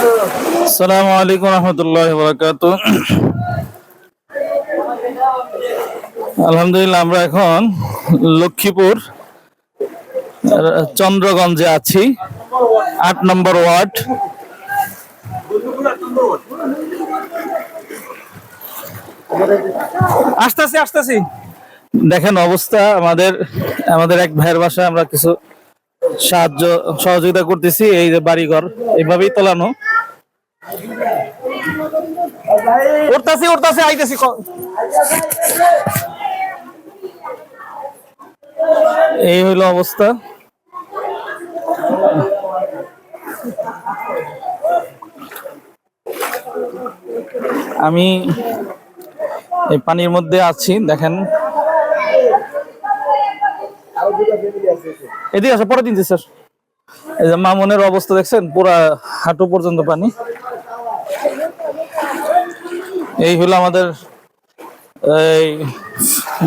আসসালামু আলাইকুম রহমতুল্লাহ বারাকাতুহু। আলহামদুলিল্লাহ, আমরা এখন লক্ষ্মীপুর চন্দ্রগঞ্জে আছি, 8 নম্বর ওয়ার্ড। আসতেছি আসতেছি। দেখেন অবস্থা, আমাদের আমাদের এক ভাইয়ের বাসায় আমরা কিছু সহযোগিতা করতেছি। এই যে বাড়িঘর এইভাবেই তোলানো। উঠতাছি উঠতাছি আইতেছি। এই হইলো অবস্থা। আমি এই পানির মধ্যে আছি, দেখেন। এদিকে আছে, পরে দিন স্যার। এই যে মামুনের অবস্থা দেখছেন, পুরা হাঁটু পর্যন্ত পানি। এই হলো আমাদের এই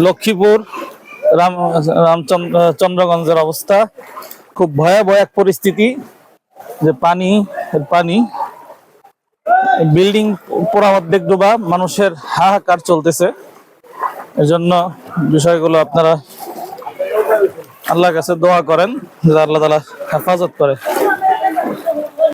লক্ষ্মীপুর চন্দ্রগঞ্জের অবস্থা। খুব ভয়াবহ এক পরিস্থিতি, যে পানি পানি, বিল্ডিং পুরা অর্ধেক ডোবা, মানুষের হাহাকার চলতেছে। এজন্য বিষয়গুলো আপনারা আল্লাহর কাছে দোয়া করেন যে আল্লাহ তাআলা হেফাজত করে।